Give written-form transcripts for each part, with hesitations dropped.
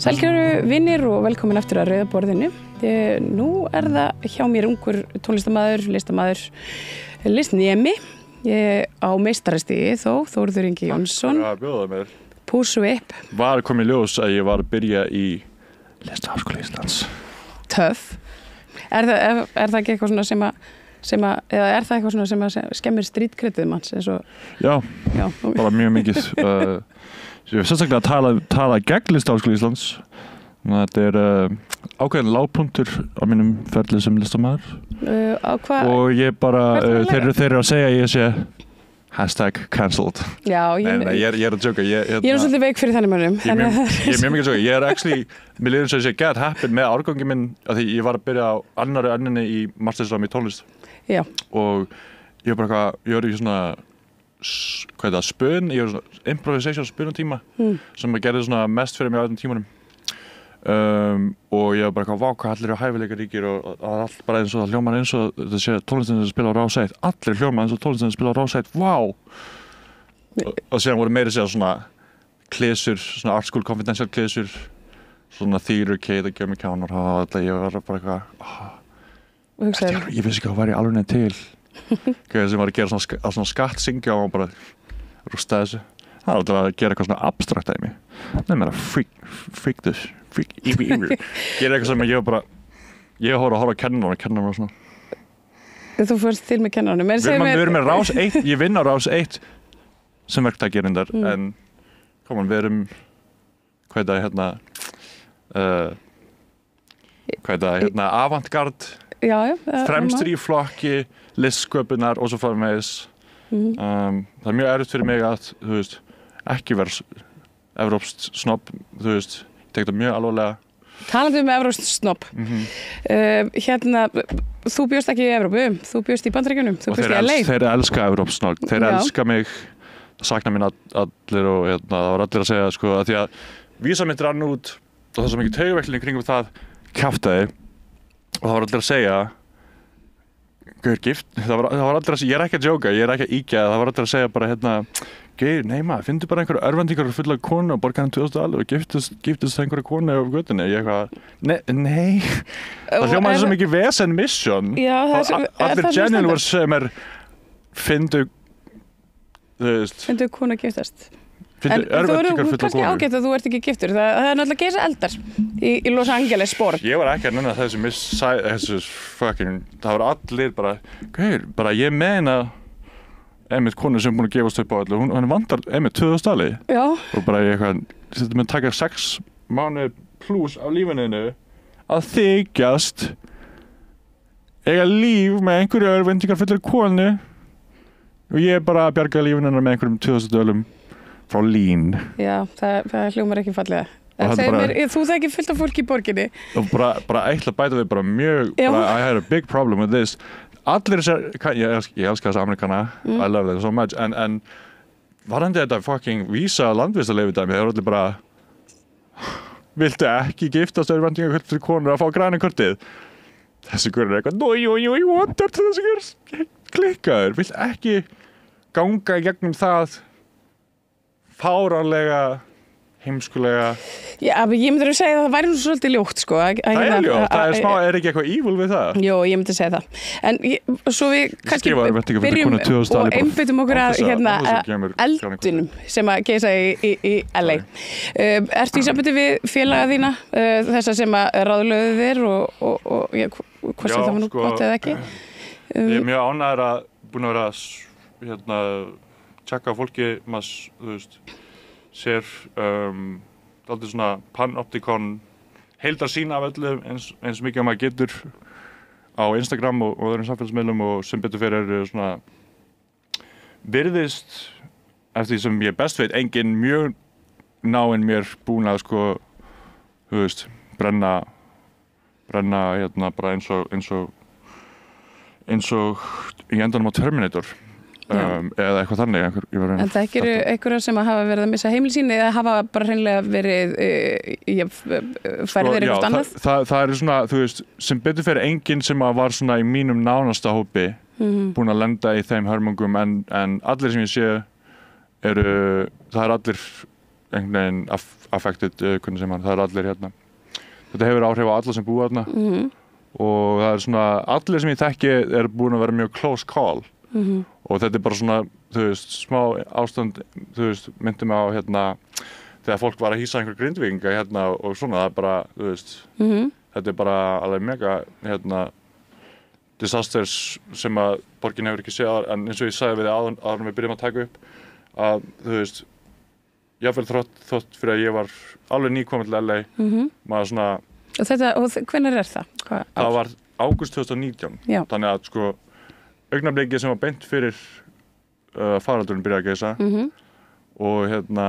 Sælkæru vinnir og velkomin aftur að Rauða borðinu. Nú það hjá mér ungur tónlistarmaður, listnemi á meistarastigi Þórður Ingi Jónsson. Já, bjóða mér. Pússu upp. Var komið ljós að ég var að byrja í Listaháskóla Íslands. Töff. Er það ekki eitthvað svona eða er það eitthvað svona sem skemmir strítkredið manns eins og... Já, bara mjög mikið. Ég hef sérstaklega að tala gegn Listaháskóla Íslands. Þetta ákveðin lágpunktur á mínum ferli sem listamaður. Og ég bara, þeir eru að segja að ég sé #cancelled. Já, Nei, ég er að joka. Ég er svolítið veik fyrir þannig mönnum. Ég er mjög mikið að joka. Ég er actually, mér líður eins og ég sé get happy með árgangi minn af því ég var að byrja á annarri önninni í mastersnámi í tónlist. Já. Og ég var bara ég var í svona spun, ég var svona improvisation spunutíma sem að gerði svona mest fyrir mig á þessum tímanum. Og ég var bara vá hvað allir eru hæfileikaríkir og það er allt bara eins og það hljómar eins og þetta sé tónlistin sem spila á Rás 1. Allir hljómar eins og tónlistin sem spila á Rás 1. Vá! Og síðan voru meira segja svona klesur, svona Art School Confidential klesur, svona Theater Kate og Gömmi Kjánar og þetta, ég var bara ég vissi ekki að það væri alveg neð til. Sem var að gera svona skattsyngja og bara rústa þessu. Það var alltaf að gera eitthvað svona abstrakt dæmi. Nei, mér freak this, gera eitthvað sem ég var bara, ég horfa á kennarana og svona. Þú fórst til með kennarana. Við erum með Rás 1, ég vinn á Rás 1 sem verktakgerindar, en við erum, hvað er það, avantgard, fremstur í flokki, listsköpunar og svo framvegis. Það er mjög erfitt fyrir mig að, þú veist, ekki vera evrópskt snobb, þú veist, ég tek það mjög alvarlega. Talandi evrópskt snobb, þú bjóst ekki í Evrópu, þú bjóst í Bandaríkjunum, þú bjóst í LA. Þeir elska evrópskt snobb, þeir elska mig, það sakna mín allir og það var allir að segja, sko, að því að vísa mitt rann út og það er svo mikið taugaveiklun kringum það kjaftaði og það var allir að segja Gauður gift, það var aldrei að segja, ég er ekki að djóka, ég er ekki að íkja, það var aldrei að segja bara Gauður, nei maður, finndu bara einhverja örvendingar fulla konu og borga hann 2000 alveg og giftist einhverja konu á götunni, ég nei, það hljómaði svo mikið vesen mission, allir genuine voru sem finndu, þú veist. Finndu konu að giftast. En þú eru kannski ágætt að þú ert ekki giftur, það er náttúrulega geisa eldar í Los Angeles borg. Ég var ekki að nenna þessu fucking, það var allir bara, Gauður, bara ég meina einmitt konu sem er búin að gefast upp á allir, hún vantar einmitt 2000 alveg. Já. Og bara þetta mun taka 6 mánuði pluss af lífinu að þykjast eiga líf með einhverju örvendingar fullar konu og ég bara að bjarga lífinu með einhverjum 2000 dölum frá Lín. Já, það hljómar ekki fallega. Þú þekkir fullt af fólki í borginni. Og bara eitt að bæta við bara mjög, I had a big problem with this. Allir ég elska þessa Amerikana, I love them so much, en varandi þetta fucking vísa landvistarleyfi dæmi, þeir eru allir bara viltu ekki giftast örvendingar fyrir konur að fá græna kortið? Þessi gaur er eitthvað, ég vantar til þessi gaur klikkaður, vilt ekki ganga í gegnum það fáránlega, heimskulega. Já, ég myndi að segja að það væri svolítið ljótt, sko. Það er ljótt, er ekki eitthvað evil við það? Jó, ég myndi að segja það. En svo við kannski byrjum og einbyttum okkur að eldinum sem að geisa í LA. Ertu í sambandi við félaga þína, þessa sem að ráðlöðu þér og hvort sem það var nú gott eða ekki? Ég er mjög ánægður að búin að vera tjekka á fólki, maður, þú veist, sér dálítið svona panoptikon heildarsýn af öllu eins mikið maður getur á Instagram og öðrum samfélagsmiðlum og sem betur fyrir svona virðist eftir því sem ég best veit engin mjög náinn mér búin að sko, þú veist, brenna bara eins og í endanum á Terminator. Eða eitthvað þannig. En það ekki eru einhverjar sem hafa verið að missa heimili sín eða hafa bara hreinlega verið færðir eitthvað annað? Það eru svona, þú veist, sem betur fyrir enginn sem var svona í mínum nánasta hópi búin að lenda í þeim hörmungum en allir sem ég sé það er allir einhvern veginn affected, hvernig sem það allir hérna. Þetta hefur áhrif á alla sem búa þarna og það svona, allir sem ég þekki búin að vera mjög close call og þetta bara svona, þú veist, smá ástand, þú veist, myndi mig á hérna, þegar fólk var að hýsa einhver Grindvíkinga hérna og svona, það bara, þú veist, þetta bara alveg mega, hérna, disasters sem að borgin hefur ekki séð en eins og ég sagði við þið áður við byrjum að taka upp að, þú veist, jáfnvel þótt fyrir að ég var alveg nýkomin til LA maður svona og hvenær það? Það var ágúst 2019 þannig að sko augnablikið sem var beint fyrir faraldurinn byrjaði að geisa og hérna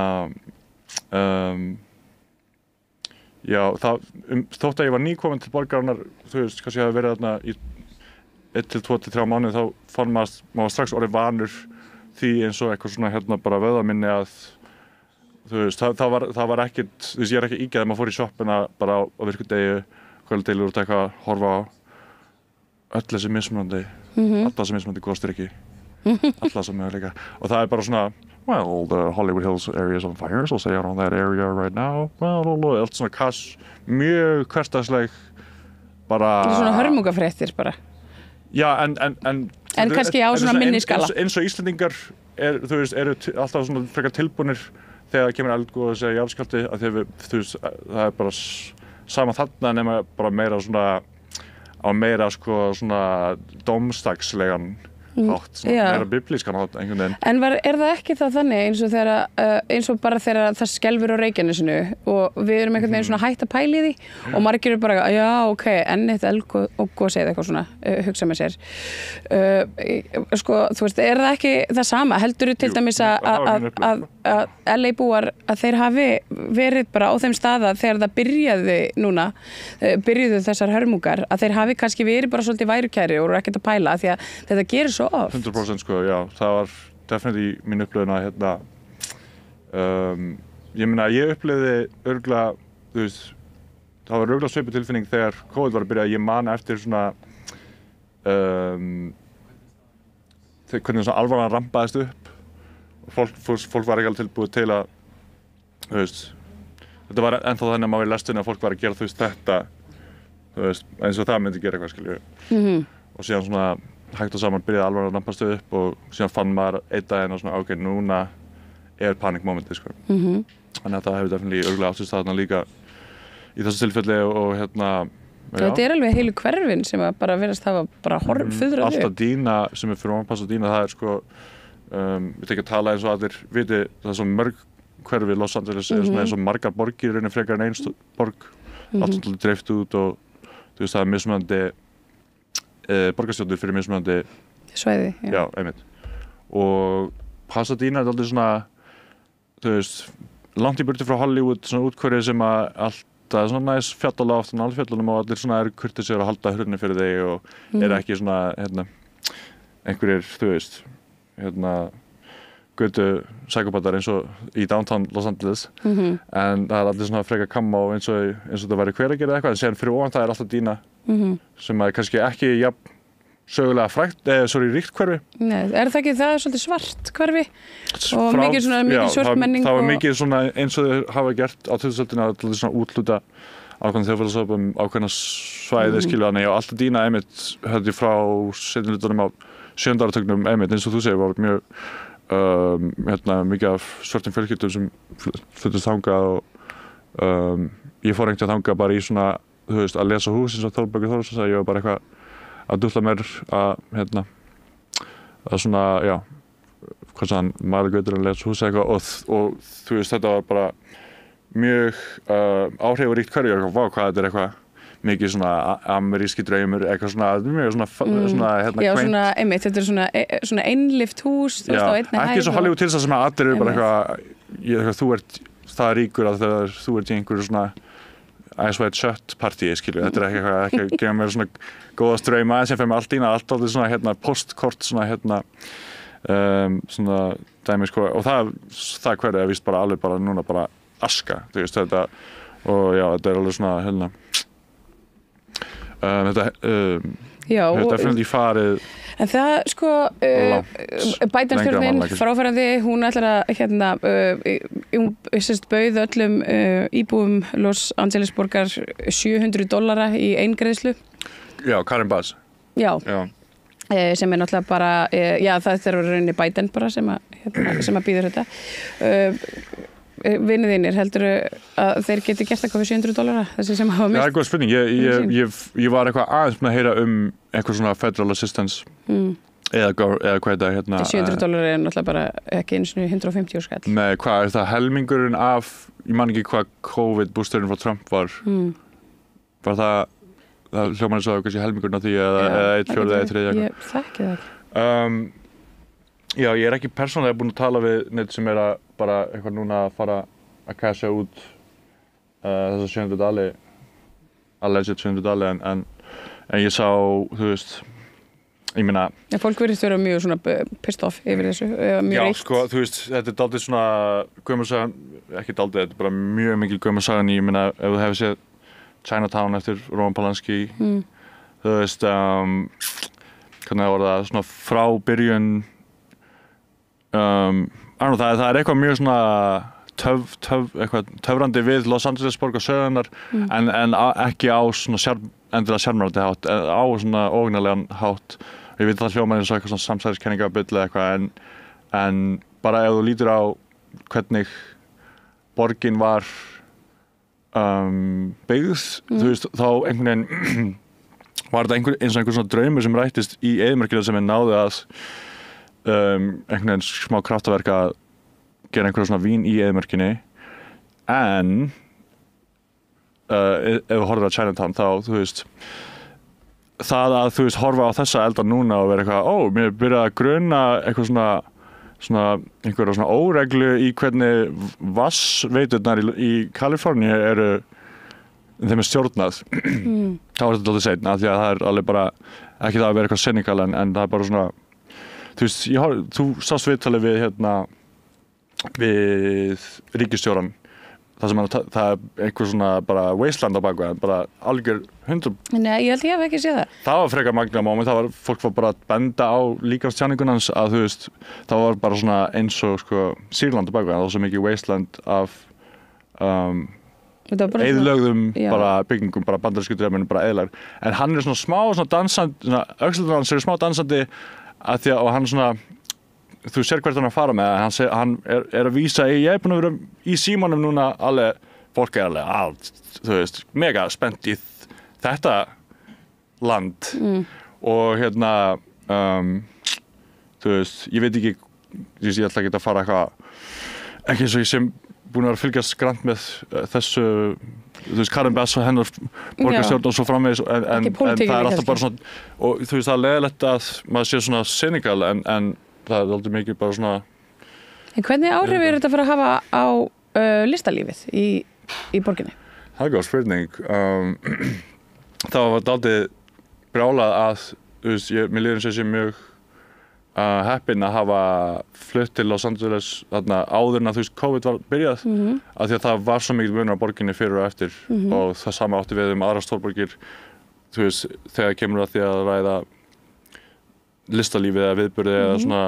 já, þótt að ég var nýkomin til borgarinnar þú veist, kannski ég hafi verið þarna í 1 til 2 til 3 mánuði þá fann maður strax orðið vanur því eins og eitthvað svona hérna bara vöðaminni að þú veist, það var ekkert, þú veist, ég ekki ígæð maður fór í shoppina bara á virkudegi kvölddeilur og eitthvað að horfa á öll þessi mismunandi alla þessi mismunandi góðstyrki alla þessi möguleika og það bara svona well, the Hollywood Hills area is on fire so say out on that area right now allt svona kass, mjög hversdagsleg bara svona hörmungafréttir bara já, en kannski á svona minni skala eins og Íslendingar þú veist, eru alltaf svona frekar tilbúnir þegar það kemur eldgóð að segja jarðskjálfti að því þú veist, það bara sama þarna nema bara meira svona á meira sko svona dómstagslegan hátt, svona meira biblískan hátt einhvern veginn. En það ekki það þannig eins og bara þegar það skelfur á Reykjanesinu og við erum einhvern veginn svona hætt að pæla í því og margir eru bara, já, ok, enn eitt eldgos eða eitthvað svona, hugsa með sér. Sko, þú veist, það ekki það sama? Heldurðu til dæmis að LA búar að þeir hafi verið bara á þeim staða þegar það byrjuðu þessar hörmungar, að þeir hafi kannski verið bara svolítið værukæri og eru ekkert að pæla því að þetta gerir svo oft. 100% sko, já, það var definitely mín upplifun að hérna ég meina, ég upplifði örugglega, þú veist það var örugglega svipuð tilfinning þegar COVID var að byrja, ég man eftir svona hvernig svona alvaran rampaðist upp og fólk var ekki alveg tilbúið til að þú veist, þetta var ennþá þannig að maður í lestinni að fólk var að gera þú veist þetta, þú veist, eins og það myndi gera eitthvað skilju og síðan svona hægt og saman byrjaði alveg að rampast upp og síðan fann maður einn daginn og svona ok, núna panikmomenti sko. Þannig að það hefur definitely örugglega átt sér staðna líka í þessu tilfelli og hérna þetta alveg heilu hverfin sem að bara verðast hafa bara fuðrað upp. Altadena sem fyrir ofan Pasadena, það sko við ekki að tala eins og allir viti það er svo mörg hverfi Los Angeles svona eins og margar borgir raunin frekar en einn borg allt svolítið dreift út og þú veist það er mismunandi borgarstjórnir fyrir mismunandi svæði, já, einmitt og Pasadena er aldrei svona þú veist, langt í burtu frá Hollywood svona útkverfi sem að allt er svona næs fjallaláft og alfjallunum og allir svona kurteisir að halda hurðinni fyrir þig og ekki svona hérna, einhverjir, þú veist hérna götu psykopatar eins og í downtown Los Angeles en það er allir svona freka kamma og eins og það væri hver að gera eitthvað en síðan fyrir ofan það er alltaf Dina sem er kannski ekki jafn sögulega frægt, ríkt hverfi. Nei, það ekki það er svolítið svart hverfi og mikið svört menning það var mikið svona eins og þeir hafa gert á 2000-öldinni að svona útluta ákveðna þjóðfélagshópum ákveðna svæði skiljaðni og alltaf Dina einmitt höfði frá seinni hlutanum á 7. áratugnum einmitt eins og þú segir var mjög hérna, mikið af svörtum fjölskyldum sem fluttust þangað og ég fór einhvern veginn þangað bara í svona þú veist, að lesa hús eins og Þórbergur Þórðarson sagði, ég var bara eitthvað að dúlla mér að, hérna, að svona, já, hvað sagði hann, maður gautur að lesa hús eitthvað og þú veist, þetta var bara mjög áhrifaríkt hverfi, ég var eitthvað, vá, hvað þetta er eitthvað mikið svona ameríski draumur, eitthvað svona, mjög svona, hérna, já, svona, einmitt, þetta er svona einlift hús, þú veist, á einni hæð. Ekki svo Hollywood tilstæð sem að allir eru bara eitthvað, þú ert það ríkur að þegar þú ert í einhverju svona Ice White Shut partíi, skilju, þetta er ekki að gefa mér svona góða strauma, en sem fyrir mig allt ína, allt alveg svona, hérna, postkort, svona, hérna, svona dæmi, sko, og það hverju er víst bara alveg bara núna bara aska, þú veist, þetta, og já, þetta er alveg svona, hérna, þetta hefur definitely farið. En það, sko, Biden-stjórnin fráfarandi, hún ætlar að, hún bauð öllum íbúum Los Angeles borgar $700 í eingreiðslu. Já, Karen Bass. Já. Sem náttúrulega bara, það er rauninni Biden bara sem að býður þetta. Vinir þínir, heldur að þeir geti gert eitthvað fyrir $700 þessi sem hafa mist? Það góð spurning, ég var eitthvað aðeins með að heyra eitthvað svona federal assistance eða hvað þetta hérna. $700 náttúrulega bara ekki eins og 150 skall. Nei, hvað það helmingurinn af, ég man ekki hvað COVID-boosturinn frá Trump var. Var það hljóman eins og kannski helmingurinn af því eða 1/4 eða 1/3 eitthvað. Ég þekki það ekki. Já, ég ekki persónulega búinn að tala við neitt sem að bara eitthvað núna að fara að casha út þessa $700, alleged $700 en ég sá, þú veist, ég meina... Já, fólk virðist vera mjög svona pissed off yfir þessu, mjög reitt. Já, sko, þú veist, þetta dálítið svona gömursagan, ekki dálítið, þetta bara mjög mikil gömursagan ég meina, ef þú hefur séð Chinatown eftir Roman Polanski, þú veist, hvernig var það, svona frá byrjun það eitthvað mjög svona töfrandi við Los Angeles borg og sögunar en ekki á svona endilega sjarmerandi hátt, á svona ógnarlegan hátt. Ég veit það hljómar eins og eitthvað svona samsæriskenningabull eða eitthvað en bara ef þú lítur á hvernig borgin var byggð, þú veist, þá einhvern veginn var þetta eins og einhver svona draumur sem rættist í eyðimörkinni sem náði að einhvern veginn smá kraftaverk að gera einhverja svona vín í eyðimörkinni en ef þú horfir á Chinatown þá, þú veist það að þú veist horfa á þessa elda núna og vera eitthvað, mér byrjaði að gruna eitthvað svona einhverja svona óreglu í hvernig vatnsveiturnar í Kaliforníu eru þeim stjórnað þá er þetta dálítið seinna því að það er alveg bara ekki það að vera eitthvað cynical en það er bara svona þú veist, þú sást viðtalið við ríkisstjóran það sem það er einhver svona bara wasteland á bakveg bara algjör 100. Nei, ég held ég hef ekki séð það. Það var frekar magna moment, fólk var bara að benda á líkamstjáningun hans að þú veist, það var bara svona eins og sko Sýrland á bakveg, það var svo mikið wasteland af eyðilögðum bara byggingum, bara bandarísku drefnum, bara eyðilegar. En hann er svona smá svona dansandi, öxlurnar hans eru smá dansandi að því að og hann svona þú sér hvert hann að fara með hann er að vísa ég er búin að vera í símanum núna alveg, fólk er alveg þú veist, mega spennt í þetta land og þú veist, ég veit ekki ég ætla ekki að fara eitthvað ekki eins og ég sem búin að vera að fylgjast grannt með þessu þú veist, Karen Bass og hennar borgarstjórn og svo framvegis en það er alltaf bara svona og þú veist, það er leiðilegt að maður sé svona cynical en það er aldrei mikið bara svona En hvernig áhrif er þetta fyrir að hafa á listalífið í borginni? Það er góð spurning það var dálítið brjálað að þú veist, mér líður eins og ég sé mjög heppinn að hafa flutt til Los Angeles þarna áður en að þú veist COVID var byrjað af því að það var svo mikið munur á borginni fyrir og eftir og það sama átti við aðra stórborgir þú veist, þegar kemur að því að ræða listalífið eða viðburði eða svona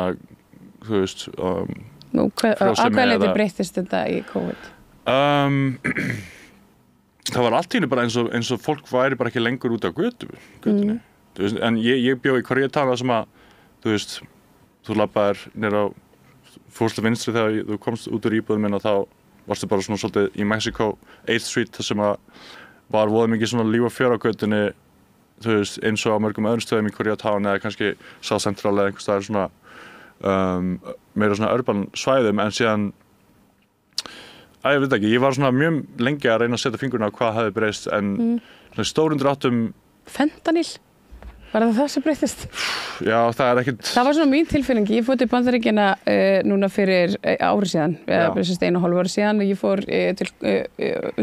þú veist Að hvað leyti breyttist þetta í COVID? Það var allt í henni bara eins og fólk væri bara ekki lengur út á götunni en ég bjó í Koreatown sem að þú veist, þú labbaðir niður á fórstu vinstri þegar þú komst út úr íbúðum minn og þá varstu bara svona svolítið í Mexico 8th Street þar sem að var voða mikið svona líf og fjör á götunni þú veist, eins og á mörgum öðrum stöðum í Koreatown eða kannski South Central eða einhvers staðar svona meira svona urban svæðum en síðan ég veit ekki, ég var svona mjög lengi að reyna að setja fingurinn á hvað hefði breyst en svona stórum dráttum Fentanyl? Var það sem breyttist? Já, það er ekkert Það var svona mín tilfinning, ég fór til Bandaríkjanna núna fyrir ári síðan eða 1,5 ári síðan ég fór til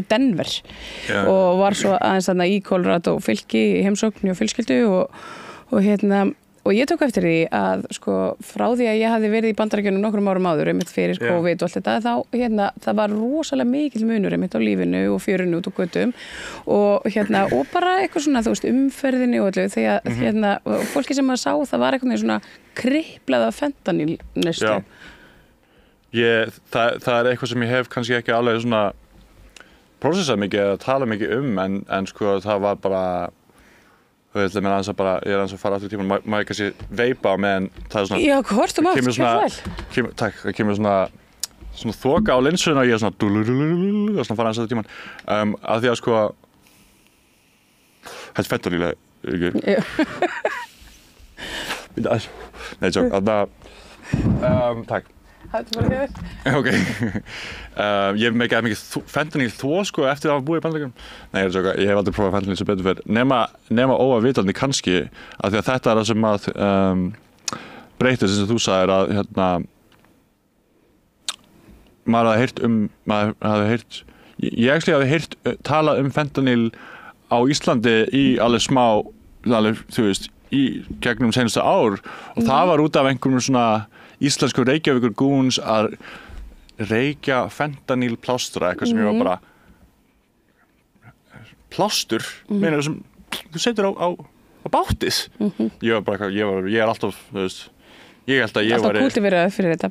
Denver og var svo aðeins þarna í Colorado fylki í heimsókn og fjölskyldu og og ég tók eftir því að sko frá því að ég hafði verið í Bandaríkjunum nokkrum árum áður einmitt fyrir COVID og allt þetta þá það var rosalega mikill munur einmitt á lífinu og fjörinu út og götum og og bara eitthvað svona þú veist umferðinni og allir þegar fólki sem maður sá það var eitthvað svona kriplað af fentanýl neyslu. Það eitthvað sem ég hef kannski ekki alveg svona prósessað mikið eða talað mikið en sko það var bara ég er aðeins að fara aftur í tímann maður kannski veipa meðan það svona já, hvort þú mátt, takk, það kemur svona þoka á linsuna og ég er svona og svona fara aðeins aftur í tímann af því að sko þetta fentanýl ekki nei, tjók, takk Ok, ég hef mikið fentanýl þó sko eftir að hafa búið í Bandaríkjunum. Nei, ég hef aldrei prófað fentanýl sem betur fyrir nema óafvitandi kannski af því að þetta það sem að breytist eins og þú sagðir að maður hafði heyrt ég hafði heyrt talað fentanýl á Íslandi í alveg smá þú veist í gegnum seinustu ár og það var út af einhverjum svona íslensku Reykjavíkur goons að reykja fentanýl plástra eitthvað sem ég var bara plástur meina sem þú setur á bátið ég er alltaf þú veist ég held að ég var alltaf kúltiveraður fyrir þetta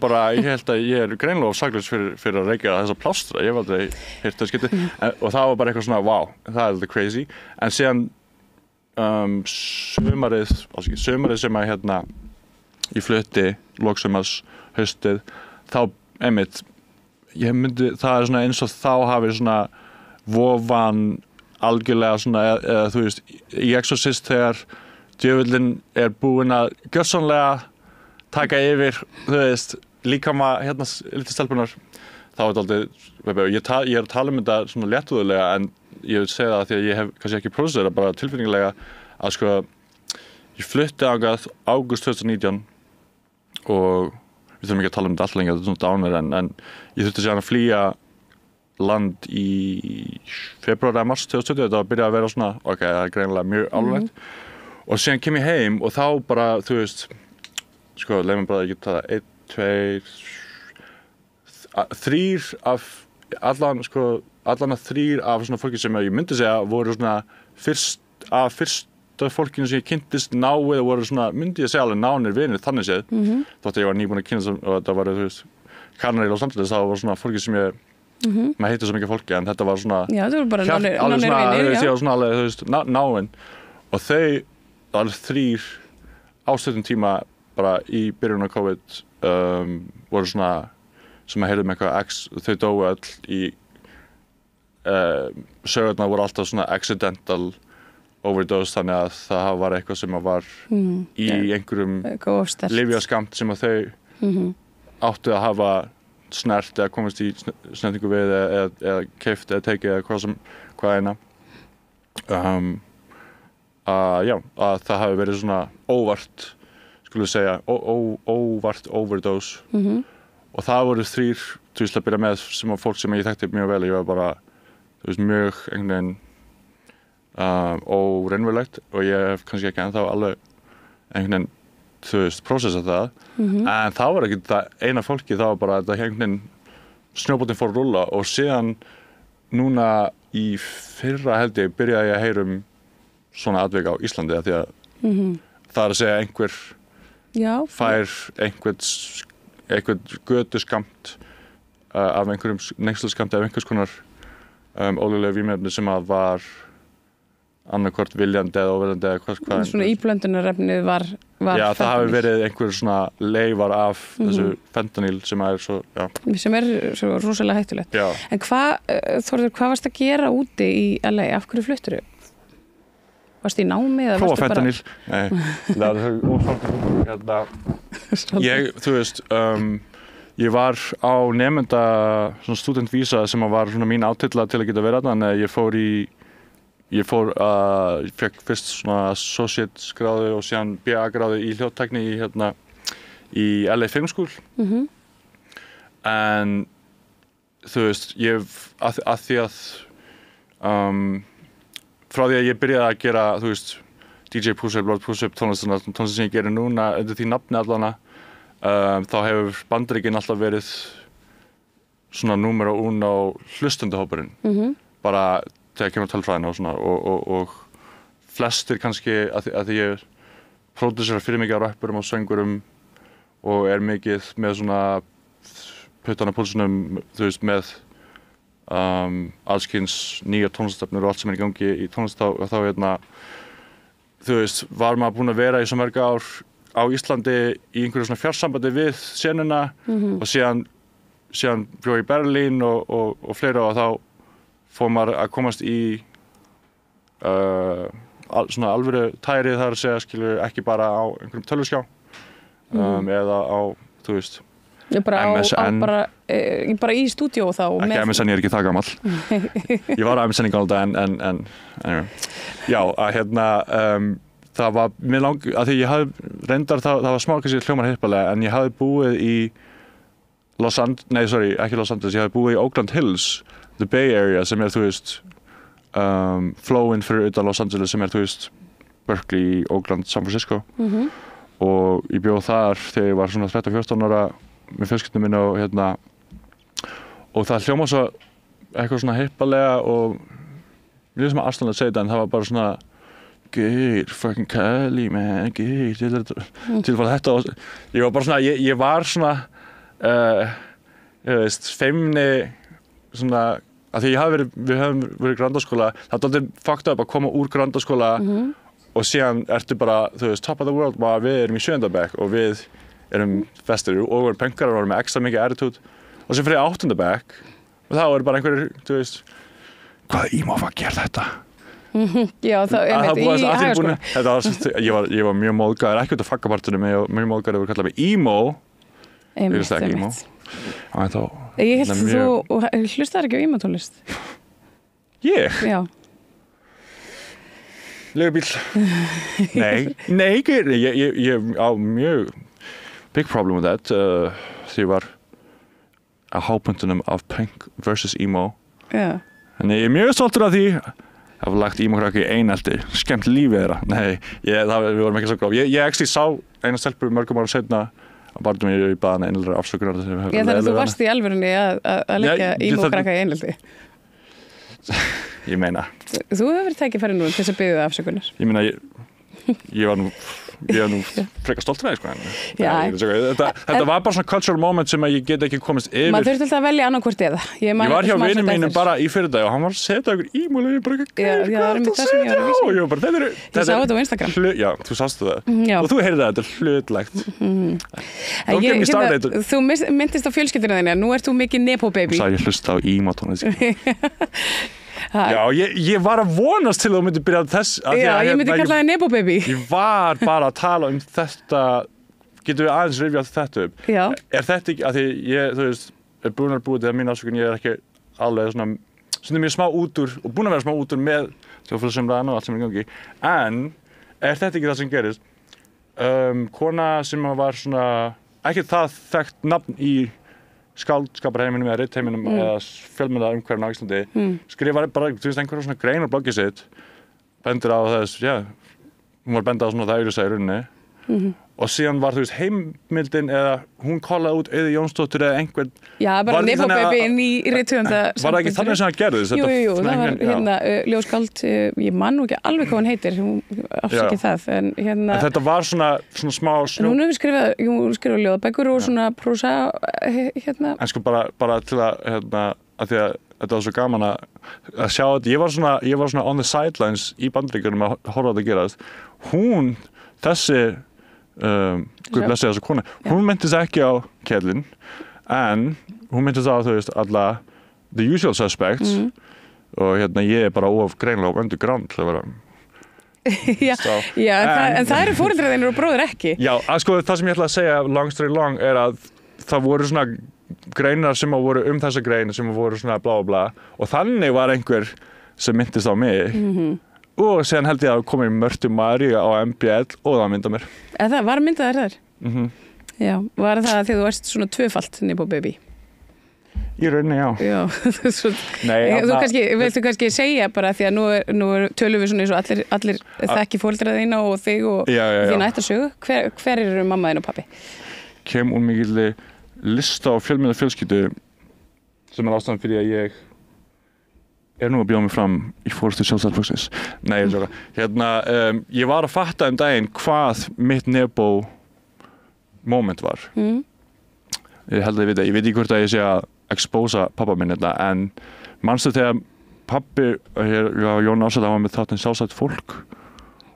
bara ég held að ég er greinilega saklaus fyrir að reykja þessa plástra ég hef aldrei heyrt það skipti og það var bara eitthvað svona wow það er alltaf crazy en síðan sumarið sem að ég flutti loksumars haustið þá einmitt það er svona eins og þá hafi svona vofan algjörlega svona eða þú veist í Exorcist þegar djöfullinn er búinn að gjörsamlega taka yfir þú veist líkama lítið stelpunar þá er þetta aldrei ég er að tala þetta svona léttúðulega en ég vil segja það því að ég hef kannski ekki prósessað það bara tilfinningarlega að sko ég flutti ágað ágúst 2019 og við þurfum ekki að tala þetta alltaf lengi þetta er svona dánir en ég þurfti síðan að flýja land í febrúar eða mars 2020 þetta var að byrja að vera svona ok, það er greinilega mjög alvarlegt og síðan kem ég heim og þá bara þú veist sko, leið mér bara að ég geta það 1, 2 3 af allan að 3 af svona fólki sem ég myndi segja voru svona fyrst fólkinu sem ég kynntist náið og voru svona, myndi ég segja alveg nánir vinir þannig séð, þótt að ég var nýbúin að kynnast og þetta var, þú veist, Kanarí í Los Angeles það var svona fólki sem ég maður heitir svo mikið fólki, en þetta var svona já, það voru bara nánir vinir, já. Ég var svona alveg, þú veist, náinn og þau, alveg 3 ástöðum tíma bara í byrjun af COVID voru svona, sem að heyrðum eitthvað þau dóu öll í sögurnar voru alltaf svona accidental overdose þannig að það var eitthvað sem var í einhverjum lyfjaskammt sem að þau áttu að hafa snert eða komist í snertingu við eða keypt eða tekið eða hvað eina að það hafi verið svona óvart skulum við segja óvart overdose og það voru 3 til að byrja með sem var fólk sem ég þekkti mjög vel ég var bara þú veist mjög einhvern veginn óraunverulegt og ég hef kannski ekki ennþá alveg einhvern veginn þú veist prósessað það en það var ekki það eina fólki það var bara þetta einhvern veginn snjóboltinn fór að rúlla og síðan núna í fyrra held ég byrjaði ég að heyra svona atvik á Íslandi því að það er að segja einhver fær einhvern götuskamt af einhverjum neysluskammti af einhvers konar ólöglega vímuefni sem að var annarkvort viljandi eða óviljandi eða hvað svona íblöndunarefnið var já, það hafi verið einhver svona leifar af þessu fentanýl sem er svo svo rosalega hættulegt en Þórður, hvað varst að gera úti í LA? Af hverju fluttirðu? Varst í námi? Prófa fentanýl nei, það er ósvalt þú veist ég var á nemenda svona studentvísa sem var svona mín átilla til að geta verið þarna en ég fekk fyrst svona associate gráðu og síðan BA gráðu í hljóðtækni í LA Film School en þú veist að því að frá því að ég byrjaði að gera þú veist DJ Push-Up, Lord Push-Up tónlistin sem ég gerir núna undir því nafni allana þá hefur Bandaríkin alltaf verið svona número uno hlustendahópurinn bara þegar kemur tölfræðina og svona og flestir kannski að því ég pródúsera fyrir mikið af rappurum og söngurum og mikið með svona puttana púlsunum þú veist með allskyns nýjar tónlistastefnur og allt sem í gangi í tónlist þá þú veist var maður búinn að vera í svo mörg ár á Íslandi í einhverju svona fjarsambandi við senuna og síðan bjó í Berlín og fleira og þá fór maður að komast í svona alvöru tæri þar að segja skilur ekki bara á einhverjum tölvuskjá eða á þú veist MSN bara í stúdíó þá ekki MSN, ég ekki það gamall ég var á MSN í gamla en já að það var mér að því ég hafði reyndar það var smá kannski hljómar hippalega en ég hafði búið í ekki Los Angeles, ég hafði búið í Oakland Hills the Bay Area sem þú veist flowin fyrir utan Los Angeles sem þú veist Berkeley, Oakland, San Francisco og ég bjóð þar þegar ég var svona 13-14 ára með fjölskyldunum minni og það hljóma svo eitthvað svona hippalega og ég veist maður aðstæðanlega að segja þetta en það var bara svona Gauð, fucking Cali, man, gauð til að þetta ég var bara svona, ég var svona ég veist, feimni svona að því við höfum verið í grandaskóla það er aldrei fucked up að koma úr grandaskóla og síðan ertu bara þú veist, top of the world, við erum í 7. bekk og við erum festir og við erum pönkarar og við erum með ekstra mikið attitude og sem fyrir 8. bekk og þá bara einhverjir, þú veist hvaða emo að gera þetta já, það í hagaskóla ég var mjög móðgæður ekki út af faggapartunum mjög móðgæður að kalla mig emo ég veist ekki emo ég held að þú hlustar ekki á emo-tónlist ég? já leigubíl nei, ég á mjög big problem with that því ég var á hápunktunum af punk versus emo en ég mjög stoltur af því það var lagt emo-krakki í einelti skemmt lífið þeirra við vorum ekki svo gróf ég actually sá eina stelpu mörgum árum seinna að barndum ég í baðan einlega afsökunar þannig að þú varst í alvörunni að leggja emo-krakka í einelti ég meina þú hefur tækifæri nú til þess að biðja afsökunar ég meina ég var nú frekar stoltur af þetta var bara svona cultural moment sem að ég get ekki komist yfir maður þurfti alltaf að velja annarkvort eða ég var hjá vinum mínum bara í fyrirdag og hann var að setja ykkur email og ég bara ég sá þetta á Instagram já, þú sástu það og þú heyrði þetta er hlutlegt þú myndist á fjölskylduna þína nú ert þú mikið nepo baby ég hlusta á emo-tónlist já, ég var að vonast til að þú myndi byrja þess ég myndi kalla það nepo baby ég var bara að tala þetta getum við aðeins rifjað þetta upp er þetta ekki, að því ég þú veist, er búin að búið til að mín ásökun ég ekki alveg svona mjög smá út úr og búin að vera smá út úr með þjóðfélagsumræðan og allt sem er í gangi en er þetta ekki það sem gerist kona sem var svona ekki það þekkt nafn í skáldskaparheiminum eða ritheiminum eða fjölmiðla umhverfinu á Íslandi skrifar bara, þú veist, einhverja svona grein á bloggið sitt bendir á þess, hún var bendað á svona það augljósa í rauninni og síðan var þú veist heimildin eða hún kollaði út Auði Jónsdóttir eða einhvern bara nepo baby inn í rithöfunda var það ekki þannig sem það gerðist? Jú, það var ljóskáld ég man nú ekki alveg hvað hún heitir hún afsakið það en þetta var svona smá hún hefur skrifað ljóðabækur og svona prósa en sko bara til að því að þetta var svo gaman að sjá þetta ég var svona on the sidelines í Bandaríkjunum að horfa á þetta gerast hún, þessi Guð blessi þessu konu hún myndist ekki á Kellin en hún myndist á þú veist alla the usual suspects og ég er bara greinlega underground til að vera en það eru foreldrar þínir og bróðir ekki sko það sem ég ætla að segja long story long er að það voru svona greinar sem voru þessa grein sem voru svona bla bla og þannig var einhver sem myndist á mig og sen held ég að koma í Mörtu Maríu á MBL og það mynda mér það var myndað þær já, var það að því þú varst svona tvöfalt nepo baby Í rauninni, já. Viltu kannski segja bara því að nú tölum við svona eins og allir þekki foreldra þína og þig og þína ættarsögu. Hver eru mamma þín og pabbi? Kem úr mikilli lista og fjölmiðla fjölskyldu sem ástæðan fyrir að ég nú að bjóða mig fram í forystu Sjálfstæðisflokksins. Nei, ég er sjóka. Ég var að fatta daginn hvað mitt nebo moment var. Ég held að ég veit ekki hvort að ég sé að expósa pappa minn þetta, en manstu þegar pabbi, Jón Ársæll, hann var með þáttinn Sjálfstætt fólk,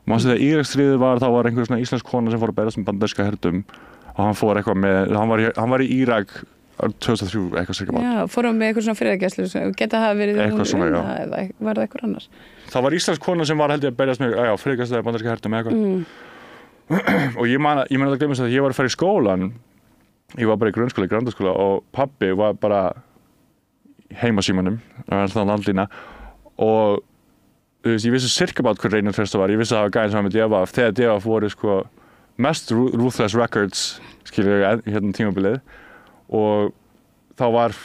manstu þegar Íraksstríðið var, þá var einhver svona íslensk kona sem fór að berast með bandaríska herdum og hann fór eitthvað með, hann var í Írak 2003, eitthvað cirka Já, fórum með eitthvað svona friðargæslu, geta hafa verið eitthvað svona, já. Eða var það eitthvað annars? Það var íslensk kona sem var held ég að berjast með, friðargæslu eða bandaríska herdum eða eitthvað. Og ég man að glemast að ég var að fara í skólan. Ég var bara í grunnskóla, granndaskóla og pabbi var bara heimasímanum, það var þannig landlína og ég vissi cirka bát hver Reynir Trausta var, ég vissi að það var gæðin sem var með DFF, þegar DFF voru sko mest Ruthless Records, hérna tímabilið og þá var,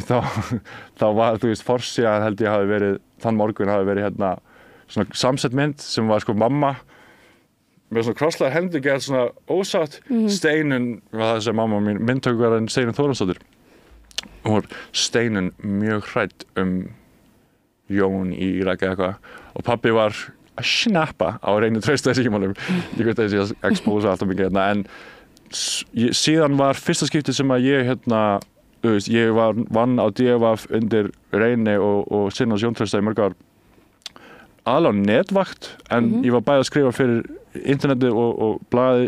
þú veist, forsíðan held ég hafi verið, þann morgun hafi verið hérna svona samsett mynd sem var sko mamma með svona krosslaðar hendur gerð svona ósátt. Steinun var það sem mamma mín myndtökuverðin Steinun Þórhallsdóttir. Hún var Steinun mjög hrædd Jón í Írak eða eitthvað og pabbi var að snappa á Reynir Trausta símanum. Ég veit að ég sé að expósa allt mikið hérna en síðan var fyrsta skipti sem að ég ég vann á DFF undir Reyni og Sinnans Jón Trausta í mörg ár aðallega á netvakt en ég var bæði að skrifa fyrir internetið og blaði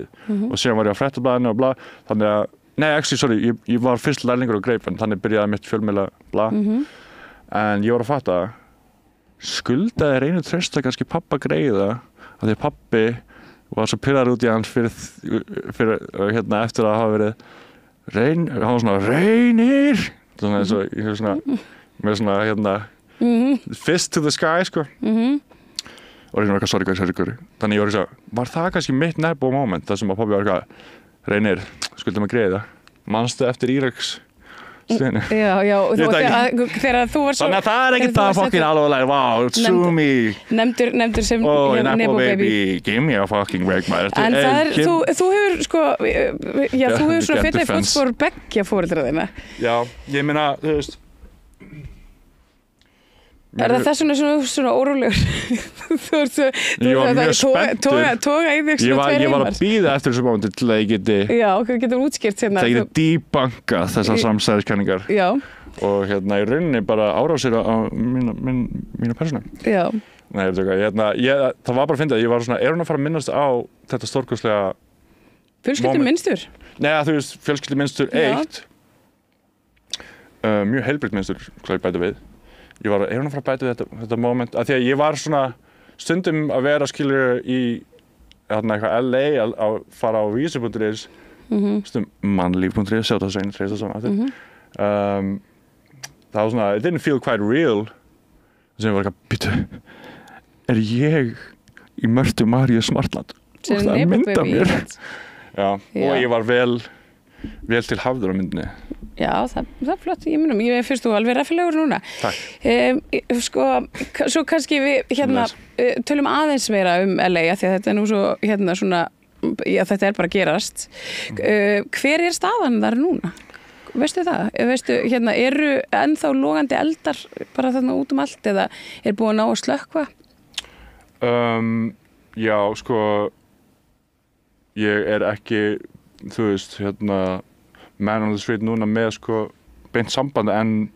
og síðan var ég á fréttablaðinu og blað þannig að, ég var fyrst lærlingur á Greipin þannig byrjaði mitt fjölmiðla blað en ég var að fatta skuldaði Reynir Trausta kannski pappa greiða af því að pappi var svo pirraður út í hans fyrir hérna eftir að hafa verið hann var svona Reynir svona eins og ég hef svona með svona hérna fist to the sky sko og Reynir var eitthvað sorry þannig ég var eitthvað, var það kannski mitt nebo moment þar sem að pabbi var eitthvað Reynir, skuldum að greiða manstu eftir Íraks stundinu Já, þegar þú var svo þannig að það er ekki það fucking alveg wow, sue me nefndur sem nebo baby give me a fucking break maður en það er, þú hefur sko þú hefur svona fyrir fótspor beggja foreldra þína Já, ég meina, þú veist Er það þess svona órólegur? Ég var mjög spenntur. Toga í þig svona tveir heimar. Ég var að bíða eftir þessu mómenti til að ég geti Já, getur útskýrt hérna. Það ég geti debunkað þessar samsæðiskenningar. Já. Og hérna í rauninni bara árásir á mína persónu. Já. Nei, það var bara að finna að ég var svona, hún að fara að minnast á þetta stórkostlega Fjölskyldumynstur? Nei, þú veist, fjölskyldumynstur 1. Mjög heilbrigt mynstur, hvað ég bæta við. Ég var hún að fara að bæta þetta moment af því að ég var svona stundum að vera skilur í eitthvað LA að fara á vísi.is stundum mannlíf.is sjá það Reynir Trausta saman það var svona it didn't feel quite real sem ég var eitthvað býtu ég í Mörtu Maríu Smartland og það er mynd af mér Já, og ég var vel til hafður á myndinni Já, það er flott, ég finnst þú alveg ræfilegur núna. Takk. Svo kannski við hérna tölum aðeins meira LA því að þetta er nú svo hérna svona, þetta er bara að gerast. Hver er staðan þar núna? Veistu það? Hérna, eru ennþá logandi eldar bara þarna út allt eða er búið að ná að slökkva? Já, sko, ég er ekki, þú veist, hérna, man on the street núna með sko beint sambandi en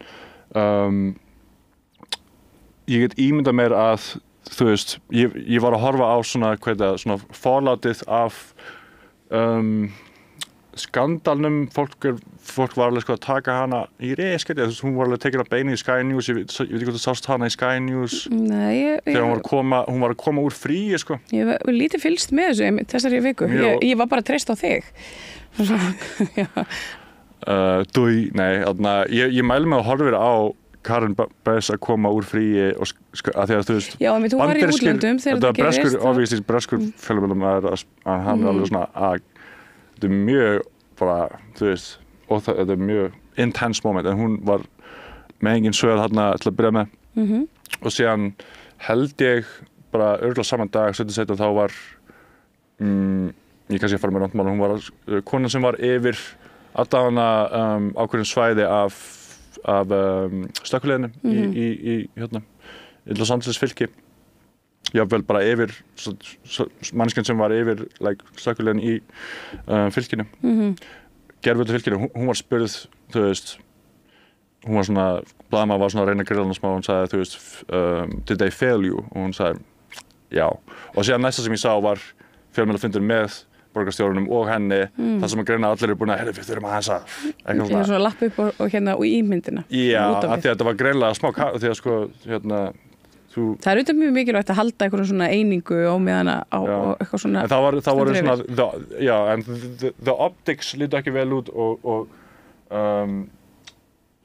ég get ímyndað mér að þú veist, ég var að horfa á svona forlátið af skandalnum fólk var alveg sko að taka hana í reskæti, þú veist, hún var alveg tekin að beini í Sky News, ég veit ekki hvort þú sást hana í Sky News Nei, þegar hún var að koma úr fríi sko Ég var lítið fylgst með þessu þessari viku, ég var bara að treysta á þig ég mæli mig að horfa á Karen Bass að koma úr fríi og að því að þú veist Já, menn þú var í útlöndum þegar þetta gerist breskur fjölmiðlum að hann er alveg svona að þetta er mjög bara, þú veist og þetta mjög intense moment, en hún var með engin svör þarna til að byrja með og síðan held ég bara örugglega saman dag þá var ég kannski að fara með randmál, hún var konan sem var yfir allavega ákveðin svæði af slökkviliðinu í Los Angeles fylki. Jafnvel bara yfir manneskjan sem var yfir slökkviliðinu í fylkinu. Gervöldu fylkinu, hún var spurð, þú veist, hún var svona, blaðamaður var svona að reyna að grilla hana smá, hún sagði, þú veist, did they fail you? Og hún sagði, já. Og síðan næsta sem ég sá var fjölmiðlafundur með borgarstjórunum og henni, þar sem að greina allir búin að, við þurfum aðeins að eitthvað svona. Svona lappa upp og hérna og í myndina. Já, af því að þetta var greinlega smá, því að sko, hérna, það auðvitað mjög mikilvægt að halda einhverjum svona einingu á meðan á eitthvað svona. En það voru svona, en the optics lítu ekki vel út og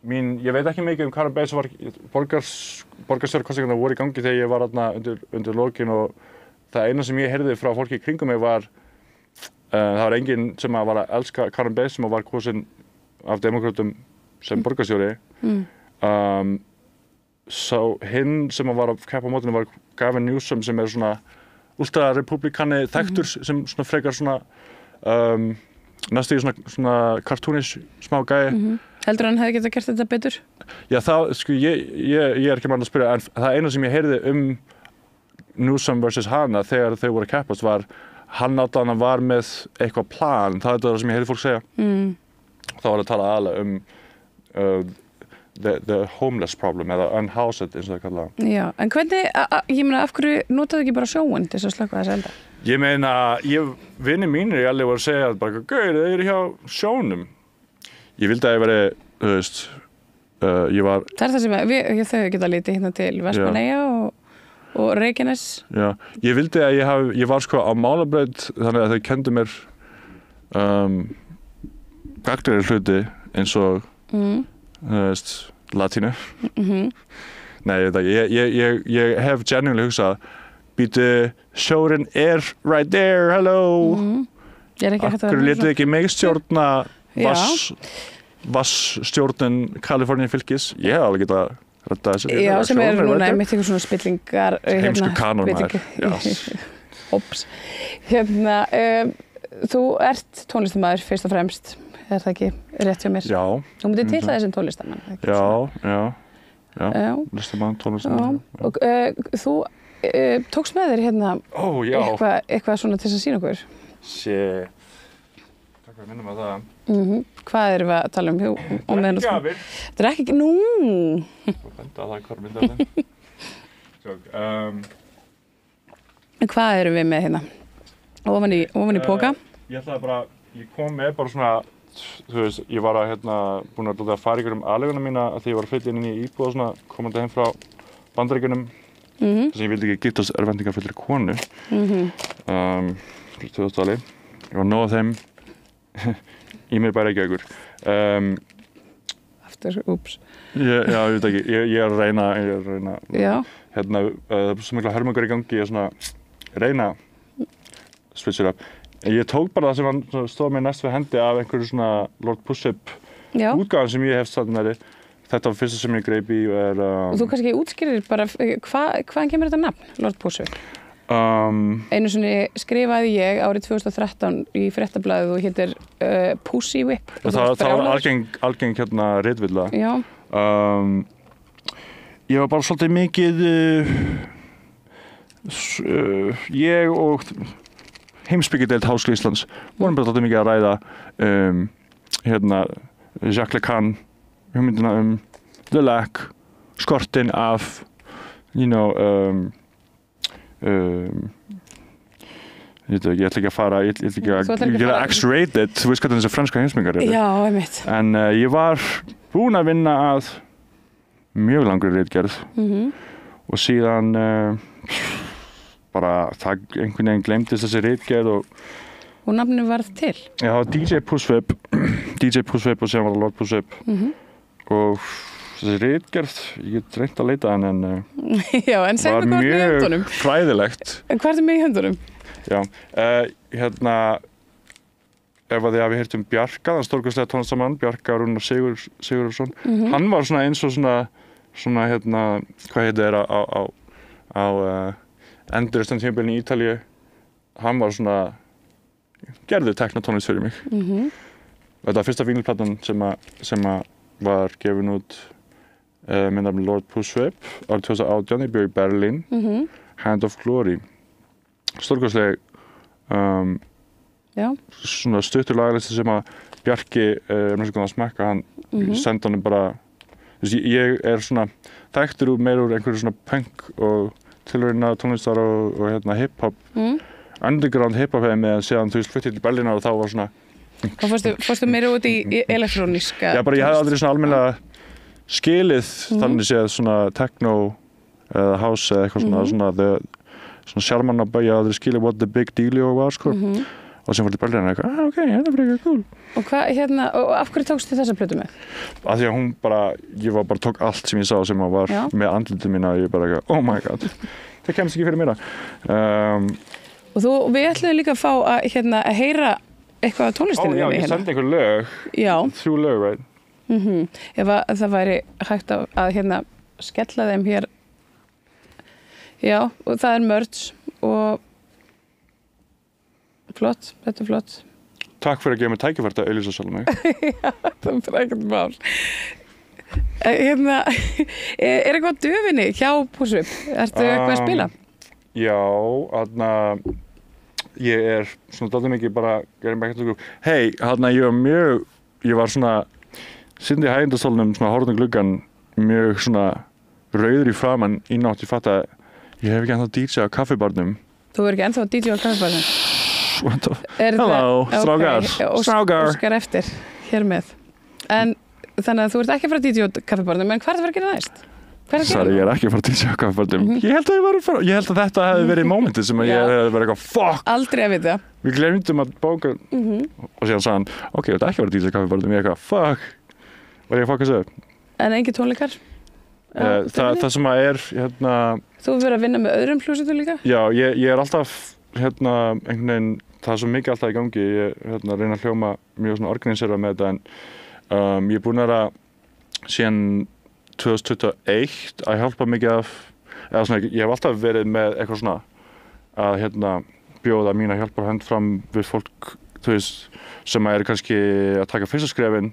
ég veit ekki mikið Karen Bass var borgarstjórnarkosningarnar voru í gangi þegar ég var þarna undir lokin og það eina sem ég heyrði frá fólki í kringum mig var það var enginn sem var að elska Karen Bass sem var kosin af demókrötum sem borgarstjóri. Svo hinn sem var að keppa á mótinu var Gavin Newsom sem svona ultra-republikani þekktur sem svona frekar svona næstu í svona cartoonish smá gæi. Heldur hann hefði getað gert þetta betur? Já, það, sko, ég er ekki mann að spyrja, en það eina sem ég heyrði Newsom versus hana þegar þau voru að keppast var hann allan var með eitthvað plan, það er það sem ég heyrði fólk segja. Það var að tala aðalega the homeless problem eða unhoused eins og það kalla. Já, en hvernig, ég meina, af hverju notaðu ekki bara sjóinn til þess að slökkva þessi elda? Ég meina, vinir mínir í LA voru að segja bara, gauð, þeir eru hjá sjónum. Ég vildi að ég veri, þú veist, ég var... Það er það sem þau geta litið hérna til Vestmannaeyja og Reykjanes. Já, ég vildi að ég var sko á málabraut þannig að þau kendu mér gagnlegri hluti eins og latínu. Nei, ég hef genuinely hugsað býtu, sjórinn right there, hello. Akkur létið ekki mig stjórna vassstjórnin Kaliforníu fylkis. Ég hef alveg getað redda þessu. Já, sem núna einmitt eitthvað svona spillingar. Heimsku kanónmaður. Ops. Hérna, þú ert tónlistarmaður fyrst og fremst. Er það ekki rétt hjá mér? Já. Þú myndir titla þessum tónlistarmann. Já. Tónlistarmann. Og þú tókst með þér hérna eitthvað svona til að sýna okkur. Takk fyrir að minna með það. Hvað erum við að tala um? Gjafir. Þetta er ekki, nú. Benda að það er hvað mynda þetta. En hvað erum við með hérna? Ofan í póka? Ég ætlaði bara, ég kom með bara svona, þú veist, ég var að búin að fara ykkur aðleguna mína að því ég var að flytja inn í íbúð og svona, komandi heim frá Bandaríkjunum. Þess að ég vildi ekki giftast erfendingarfullri konu. 2000-tali. Ég var nóg af þeim í mig bara ekki ykkur. Aftur, úps. Já, ég veit ekki. Ég er að reyna. Já. Það er svo mikla hörmungar í gangi, ég er svona reyna switch it up. Ég tók bara það sem stóð mér næst við hendi af einhverju svona Lord Push-Up útgáfan sem ég hef staðið næri. Þetta var fyrsta sem ég greip í og er... Og þú kannski útskýrir bara, hvaðan kemur þetta nafn, Lord Push-Up? Einu sinni skrifaði ég árið 2013 í fréttablaðið og heitir Pussy Whip. Það var algeng ritvilla. Já. Ég var bara svolítið mikið... Ég og heimspekideild Háskóla Íslands vorum bara svolítið mikið að ræða Jacques Lacan, hugmyndina the lack, skortinn af, ég ætla ekki að fara, ég ætla ekki að gera X-rated, þú veist hvað þessi franska heimsmyngar eru. Já, einmitt. En ég var búinn að vinna að mjög langri ritgerð og síðan bara það einhvern veginn gleymdist þessi ritgerð og nafnið varð til? Já, DJ Push-Whip og síðan var það Lord Push-Whip og þessi ritgerð, ég get reynt að leita hann en já, en var mjög fræðilegt. En hvað er með í höndunum? Já, ef að þið hafi heyrt Bjarka, þann stórkostlega tónlistarmann, Bjarka Rúnar Sigurðsson, hann var svona eins og svona hvað heitir á endurreistan tímabilinu í Ítalíu, hann var svona, gerði teknotónlist fyrir mig. Þetta var fyrsta vínilplatan sem var gefin út með nafni Lord Puswip árið 2018, ég bjó í Berlín, Hand of Glory. Stórkostleg svona stuttur lagalisti sem að Bjarki mjög að smekka, hann sendi honum bara, ég svona þekktur meira úr einhverju svona punk og tilrauna tónlistar og hip-hop, underground hip-hop hefði með síðan fluttið til Berlínar og þá var svona og fórstu meira út í elektróníska? Já, bara ég hafði aldrei svona almennilega skilið þannig séð svona techno eða house eða eitthvað svona sjarman að ég hafði aldrei skilið what the big dealio var sko. Og sem fór til Berlín og eitthvað, ok, þetta er frekar cool. Og og af hverju tókstu þessa plötu með? Af því að hún bara, ég tók allt sem ég sá sem var með andlitið mína og ég bara eitthvað, oh my god, það kemst ekki fyrir mér Og við ætlum líka að fá að heyra eitthvað af tónlistinni við hérna. Ég sendi einhver lög, 3 lög, right? Ef það væri hægt að skella þeim hér, já, og það er merch og flott, þetta er flott. Takk fyrir að gefa mig tækifæri að auglýsa sjálf mig. Já, það er bara ekkert mál. Er eitthvað döfinni hjá Puswip? Ertu eitthvað að spila? Já, ég svona dálítið mikið bara, hey, ég var svona, sitjandi í hægindastólnum, svona horfðum gluggann, mjög svona rauður í framan í nótt, ég fatt að ég hef ekki ennþá DJ á kaffibarnum. Þú er ekki ennþá DJ á kaffibarnum? Hello, strákar. Óskar eftir, hér með. En þannig að þú ert ekki að fara að DJ á kaffibarnum, en hvað er það að fara að gera næst? Sorry, ég er ekki að fara að DJ á kaffibarnum. Ég held að þetta hefði verið momentið sem að ég hefði verið eitthvað, fuck! Aldrei að vita. Við glemdum að bóka, og síðan sagði hann, ok, ég ætla ekki að fara að DJ á kaffibarnum, ég eitthvað, fuck! Var ég að fucka þessu? En engin tónleikar? Það sem að er, Þú hefur verið að vinna með öðrum hljómsveitum líka? Já, ég er alltaf, einhvern veginn, það er svo mikið alltaf í gangi, ég reyna að hljóma mjög svona organisera með þetta, en ég er búinn að vera síðan 2021 að hjálpa mikið eða svona, ég hef alltaf verið með eitthvað svona að bjóða mína hjálparhönd fram við fólk, þú veist, sem er kannski að taka fyrsta skrefin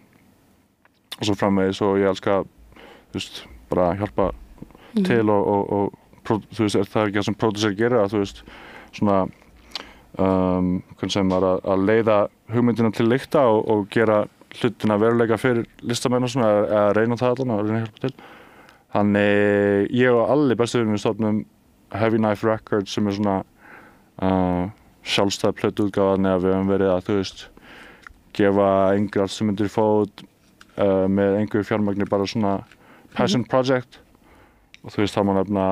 og svo framvegis og ég elska, þú veist, bara hjálpa til og þú veist, það er ekki það sem pródúser gerir að þú veist, svona hvernig sem maður að leiða hugmyndina til lykta og gera hlutina veruleika fyrir listamenn og svona, eða reyna það allan og reyna að hjálpa til. Þannig ég og allir bestu vinir stofnum Heavy Knife Records sem er svona sjálfstæð plötuútgáfa, neða við höfum verið að, þú veist, gefa yngri sem myndir í fót með einhverju fjármagni, bara svona passion project. Og þú veist, það má nefna,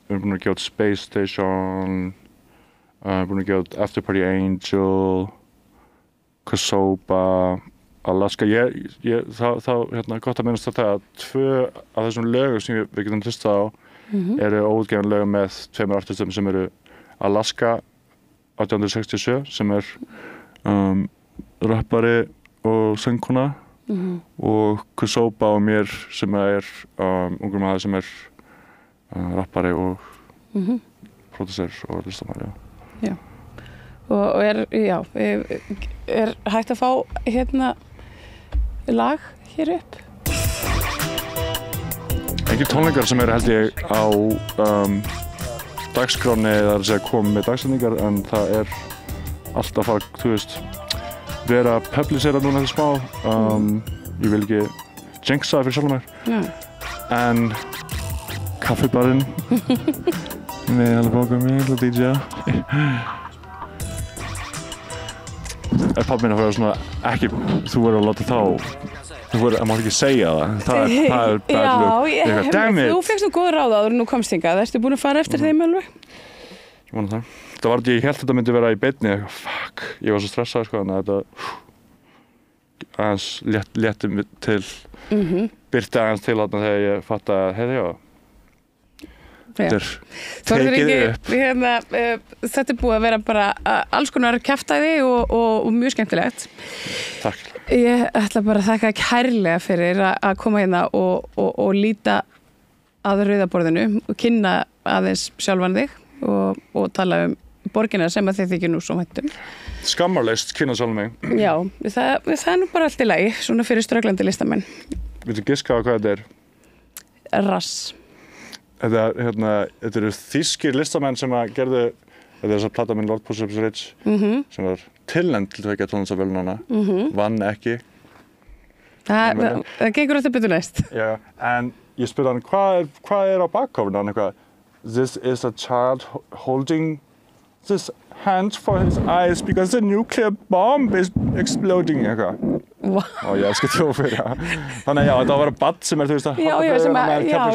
við erum búin að gefa út Space Station, búin að gefa út After Party Angel, Kosoba, Alaska. Það gott að minnast þetta að 2 af þessum lögum sem við getum hlustað á eru óútgefin lögum með 2 artistum sem eru Alaska 1867 sem er rappari og söngkona og Kosoba og mér sem er ungur maður sem er rappari og pródúser og listamæður. Já. Og er hægt að fá lag hér upp? Engir tónleikar sem eru held ég á dagskráni eða að segja komið með dagsetningar, en það er alltaf að, þú veist, vera að publicera núna þetta smá. Ég vil ekki jinxa fyrir sjálf mér. En kaffibarinn með alveg bókum mig til DJ. Pabbi minn að vera svona, ekki, þú verður að láta það má ekki segja það er bad look. Damn it! Þú fékkst nú góð ráð áður en nú komst hingað, ertu búin að fara eftir þeim alveg? Ég vona það. Það var ekki, ég held að þetta myndi vera í beinni, fuck, ég var svo stressaður sko, þannig að þetta aðeins létti til, byrti aðeins til þarna þegar ég fatt að, heiði já. tekið upp. Þetta búið að vera bara alls konar kjaftæði og mjög skemmtilegt. Takk. Ég ætla bara að þakka kærlega fyrir að koma hérna og líta að rauðaborðinu og kynna aðeins sjálfan þig og tala borgina sem að þið þykir nú svo væntum. Skammarlaust kynna sjálf mig. Já, það er nú bara allt í lagi, svona fyrir ströglandi listamenn. Viltu giska á hvað þetta er? Rass. Þetta eru þýskir listamenn sem að gerðu, þetta er þess að plata minn Lord Push Up Rich, sem var tilnefnd til tveggja tónlistarverðlaunanna, vann ekki. Það gengur þetta betur næst. Já, en ég spurði hann, hvað er á bakhofinu? Hann eitthvað, this is a child holding this hand for his eyes because the nuclear bomb is exploding, eitthvað. Wow. Og ég elskar þjóðfyrir, þannig að já, þetta var bara badd sem þú veist að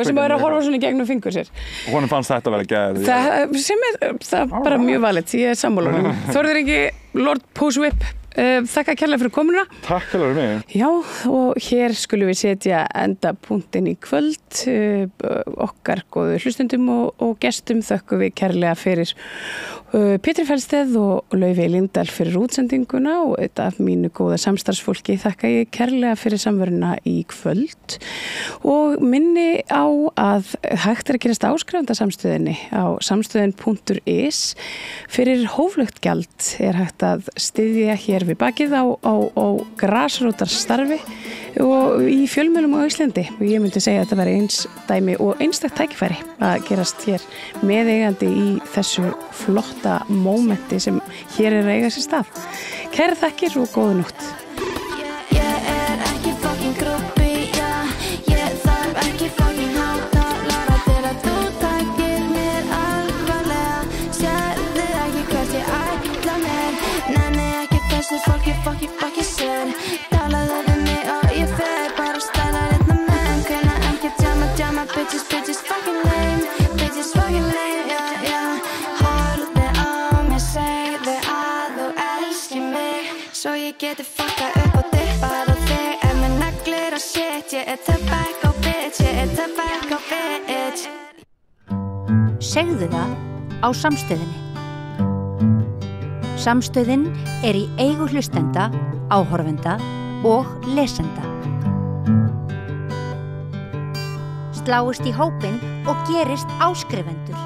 sem er að horfa svona í gegnum fingur sér. Og honum fannst þetta að vera geð. Það er bara mjög valið, ég er sammála honum. Þórður Ingi, Lord Push Whip, þakka kærlega fyrir komuna. Takk kærlega fyrir mig. Já, og hér skulum við setja endapunktinn í kvöld. Okkar góðu hlustendum og gestum þökkum við kærlega fyrir Pétri Fellsteð og Laufey Lindahl fyrir útsendinguna og auðvitað mínu góða samstarfsfólki þakka ég kærlega fyrir samveruna í kvöld og minni á að hægt er að gerast áskrifendasamstöðinni á samstöðin.is. Fyrir hóflegt gjald er hægt að styðja hér við bakið á grasrótarstarfi og í fjölmiðlum á Íslandi og ég myndi segja að þetta veri eins dæmi og einstakt tækifæri að gerast hér meðeigandi í þessu flotta mómenti sem hér er að eiga sér stað. Kærar þakkir og góða nótt. Ég er ekki fucking grúppi, ég þarf ekki fucking hátalara til að þú takir mér alvarlega. Sérðu ekki hvert ég ætla mér, nenni ekki þessu fólki fucking sér. Talaðu við mig og ég fer bara að stæla litna menn, kunna ekki jamma, bitches fucking lame, Horfðu á mig, segðu að þú elskir mig, svo ég geti fucka upp og dippað á þig. En með naglir og shit, ég er tobacco bitch. Segðu það á Samstöðinni. Samstöðin er í eigu hlustenda, áhorfenda og lesenda. Sláist í hópinn og gerist áskrifendur.